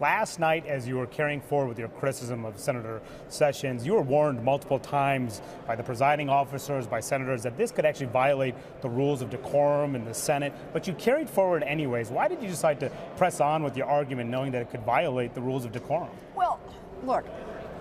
Last night, as you were carrying forward with your criticism of Senator Sessions, you were warned multiple times by the presiding officers, by senators, that this could actually violate the rules of decorum in the Senate, but you carried forward anyways. Why did you decide to press on with your argument knowing that it could violate the rules of decorum? Well, look,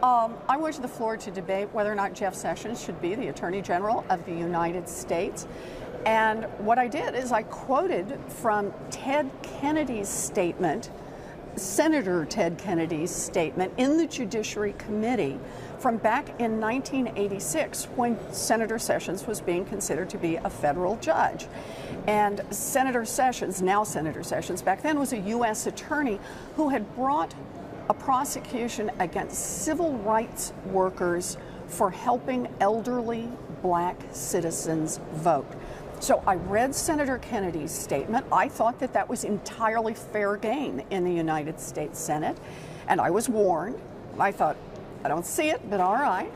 I went to the floor to debate whether or not Jeff Sessions should be the Attorney General of the United States. And what I did is I quoted from Ted Kennedy's statement, Senator Ted Kennedy's statement in the Judiciary Committee from back in 1986 when Senator Sessions was being considered to be a federal judge. And Senator Sessions, now Senator Sessions, back then was a U.S. attorney who had brought a prosecution against civil rights workers for helping elderly black citizens vote. So I read Senator Kennedy's statement. I thought that that was entirely fair game in the United States Senate, and I was warned. I thought, I don't see it, but all right.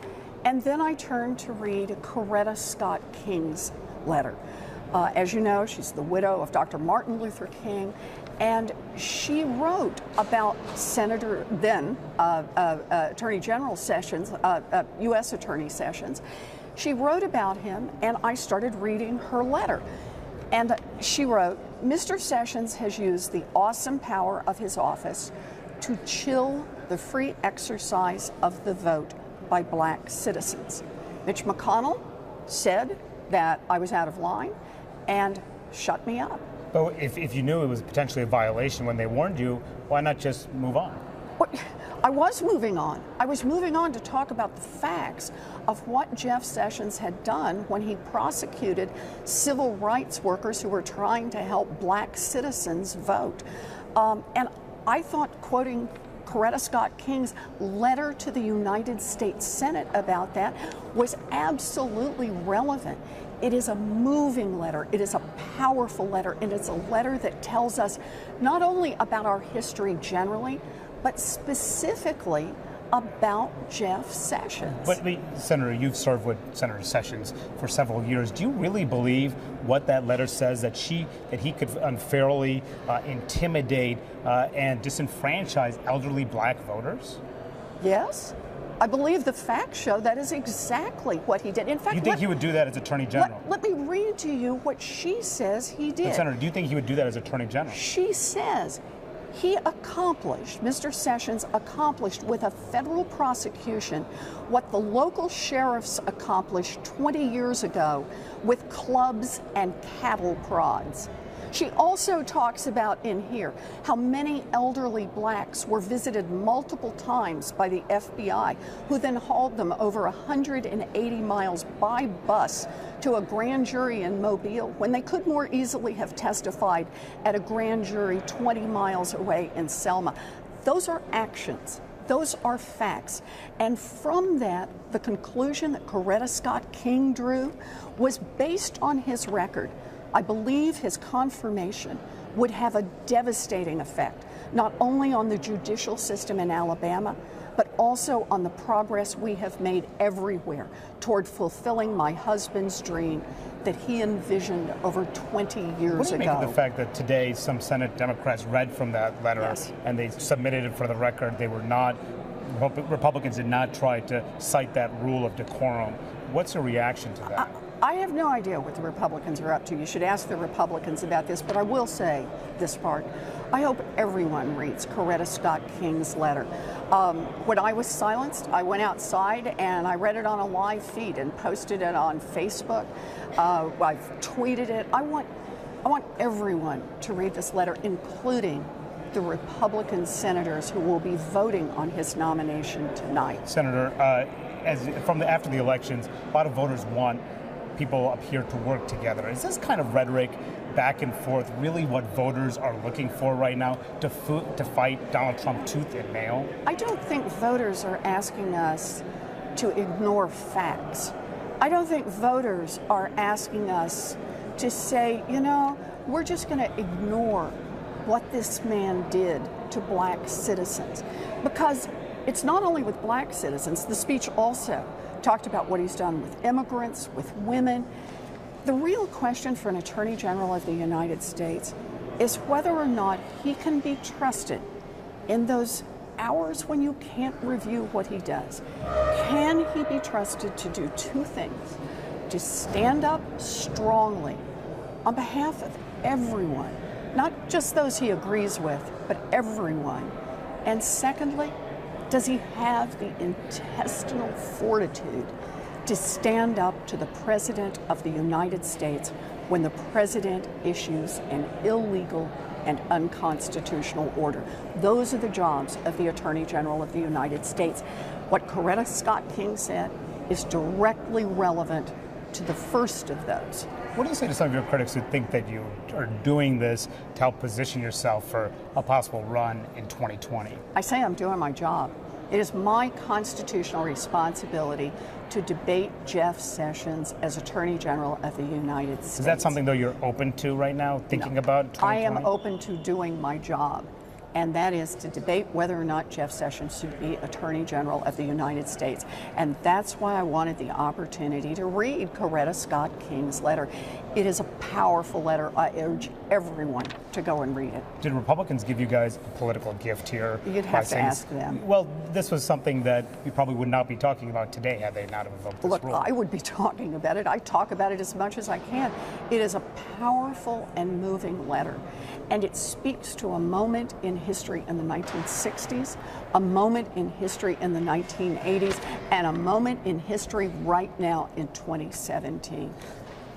And then I turned to read Coretta Scott King's letter. As you know, she's the widow of Dr. Martin Luther King, and she wrote about Senator, then Attorney General Sessions, U.S. Attorney Sessions. She wrote about him, and I started reading her letter. And she wrote, Mr. Sessions has used the awesome power of his office to chill the free exercise of the vote by black citizens. Mitch McConnell said that I was out of line and shut me up. But if you knew it was potentially a violation when they warned you, why not just move on? I was moving on. I was moving on to talk about the facts of what Jeff Sessions had done when he prosecuted civil rights workers who were trying to help black citizens vote. And I thought quoting Coretta Scott King's letter to the United States Senate about that was absolutely relevant. It is a moving letter, it is a powerful letter, and it's a letter that tells us not only about our history generally, but specifically about Jeff Sessions. But Senator, you've served with Senator Sessions for several years. Do you really believe what that letter says, that he could unfairly intimidate and disenfranchise elderly black voters? Yes. I believe the facts show that is exactly what he did. In fact, you think he would do that as Attorney General? Let me read to you what she says he did. But Senator, do you think he would do that as Attorney General? She says he accomplished, Mr. Sessions accomplished with a federal prosecution what the local sheriffs accomplished 20 years ago with clubs and cattle prods. She also talks about in here how many elderly blacks were visited multiple times by the FBI, who then hauled them over 180 miles by bus to a grand jury in Mobile when they could more easily have testified at a grand jury 20 miles away in Selma. Those are actions. Those are facts. And from that, the conclusion that Coretta Scott King drew was based on his record. I believe his confirmation would have a devastating effect, not only on the judicial system in Alabama, but also on the progress we have made everywhere toward fulfilling my husband's dream that he envisioned over 20 years ago. What do you make of the fact that today some Senate Democrats read from that letter and they submitted it for the record? They were not, Republicans did not try to cite that rule of decorum. What's your reaction to that? I have no idea what the Republicans are up to. You should ask the Republicans about this, but I will say this part. I hope everyone reads Coretta Scott King's letter. When I was silenced, I went outside and I read it on a live feed and posted it on Facebook. I've tweeted it. I want everyone to read this letter, including the Republican senators who will be voting on his nomination tonight. Senator, after the elections, a lot of voters want people up here to work together. Is this kind of rhetoric back and forth really what voters are looking for right now to fight Donald Trump tooth and nail? I don't think voters are asking us to ignore facts. I don't think voters are asking us to say, you know, we're just going to ignore what this man did to black citizens. Because it's not only with black citizens, the speech also talked about what he's done with immigrants, with women. The real question for an Attorney General of the United States is whether or not he can be trusted in those hours when you can't review what he does, can he be trusted to do two things? To stand up strongly on behalf of everyone, not just those he agrees with, but everyone. And secondly, does he have the intestinal fortitude to stand up to the President of the United States when the President issues an illegal and unconstitutional order? Those are the jobs of the Attorney General of the United States. What Coretta Scott King said is directly relevant to the first of those. What do you say to some of your critics who think that you are doing this to help position yourself for a possible run in 2020? I say I'm doing my job. It is my constitutional responsibility to debate Jeff Sessions as Attorney General of the United States. Is that something, though, you're open to right now, thinking about 2020? I am open to doing my job, and that is to debate whether or not Jeff Sessions should be Attorney General of the United States. And that's why I wanted the opportunity to read Coretta Scott King's letter. It is a powerful letter. I urge everyone to go and read it. Did Republicans give you guys a political gift here? You'd have to ask them. Well, this was something that we probably would not be talking about today had they not have invoked this rule. Look, I would be talking about it. I talk about it as much as I can. It is a powerful and moving letter, and it speaks to a moment in history in the 1960s, a moment in history in the 1980s, and a moment in history right now in 2017.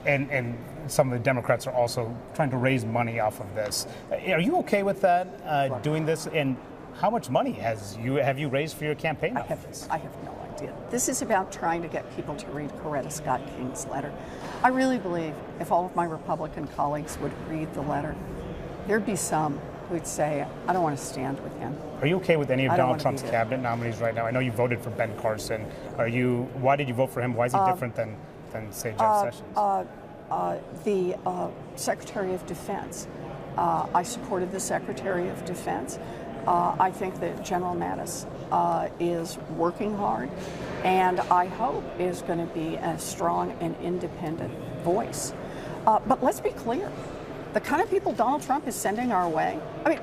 And some of the Democrats are also trying to raise money off of this. Are you okay with that, doing this? And how much money have you raised for your campaign off of this? I have no idea. This is about trying to get people to read Coretta Scott King's letter. I really believe if all of my Republican colleagues would read the letter, there'd be some who'd say, I don't want to stand with him. Are you okay with any of Donald Trump's cabinet nominees right now? I know you voted for Ben Carson. Why did you vote for him? Why is he different than say, Jeff Sessions? The Secretary of Defense. I supported the Secretary of Defense. I think that General Mattis is working hard, and I hope is going to be a strong and independent voice. But let's be clear. The kind of people Donald Trump is sending our way, I mean,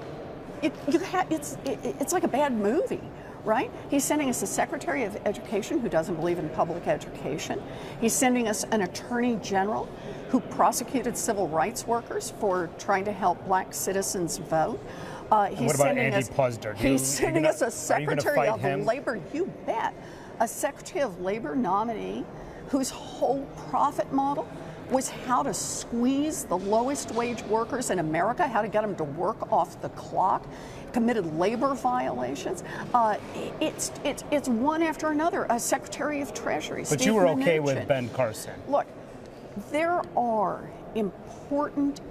it's like a bad movie. Right? He's sending us a Secretary of Education who doesn't believe in public education. He's sending us an Attorney General who prosecuted civil rights workers for trying to help black citizens vote. What about Andy Puzder? He's sending us a Secretary of Labor. You bet. A Secretary of Labor nominee whose whole profit model was how to squeeze the lowest wage workers in America, how to get them to work off the clock, committed labor violations. It's one after another. A Secretary of Treasury. But you were okay with Ben Carson. Look, there are important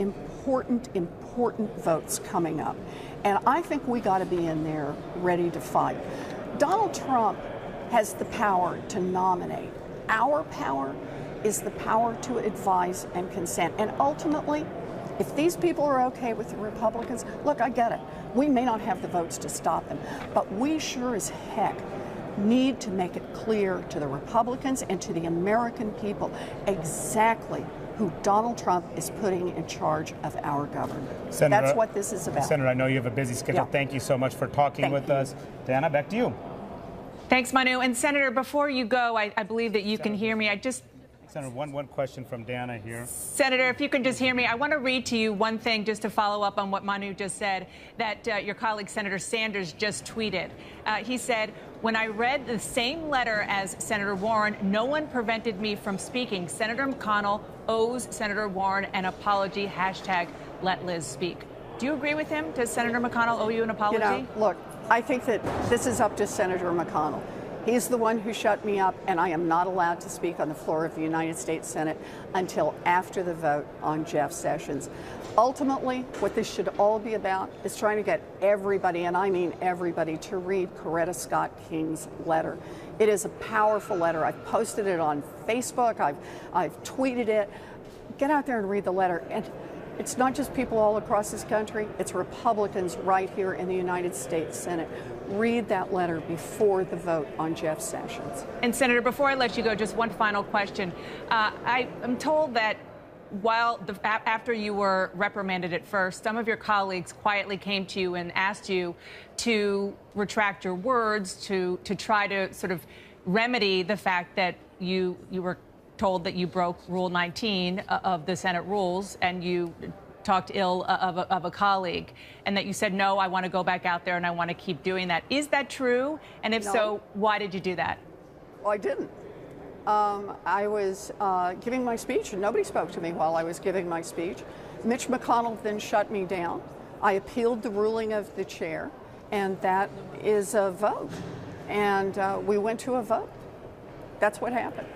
votes coming up, and I think we got to be in there ready to fight. Donald Trump has the power to nominate. Our power is the power to advise and consent. And ultimately, if these people are okay with the Republicans, look, I get it. We may not have the votes to stop them, but we sure as heck need to make it clear to the Republicans and to the American people exactly who Donald Trump is putting in charge of our government. Senator, that's what this is about. Senator, I know you have a busy schedule. Yeah. Thank you so much for talking with us. Dana, back to you. Thanks, Manu. And Senator, before you go, I believe that you can hear me. Senator, one question from Dana here. Senator, if you can just hear me, I want to read to you one thing just to follow up on what Manu just said, that your colleague Senator Sanders just tweeted. He said, when I read the same letter as Senator Warren, no one prevented me from speaking. Senator McConnell owes Senator Warren an apology. Hashtag let Liz speak. Do you agree with him? Does Senator McConnell owe you an apology? You know, look, I think that this is up to Senator McConnell. He's the one who shut me up, and I am not allowed to speak on the floor of the United States Senate until after the vote on Jeff Sessions. Ultimately, what this should all be about is trying to get everybody, and I mean everybody, to read Coretta Scott King's letter. It is a powerful letter. I've posted it on Facebook. I've tweeted it. Get out there and read the letter. And it's not just people all across this country. It's Republicans right here in the United States Senate. Read that letter before the vote on Jeff Sessions. And Senator, before I let you go, just one final question. I am told that after you were reprimanded at first, some of your colleagues quietly came to you and asked you to retract your words, to try to sort of remedy the fact that you were told that you broke Rule 19 of the Senate rules, and you talked ill of a colleague, and that you said, no, I want to go back out there and I want to keep doing that. Is that true? And if so, why did you do that? Well, I didn't. I was giving my speech, and nobody spoke to me while I was giving my speech. Mitch McConnell then shut me down. I appealed the ruling of the chair, and that is a vote. And we went to a vote. That's what happened.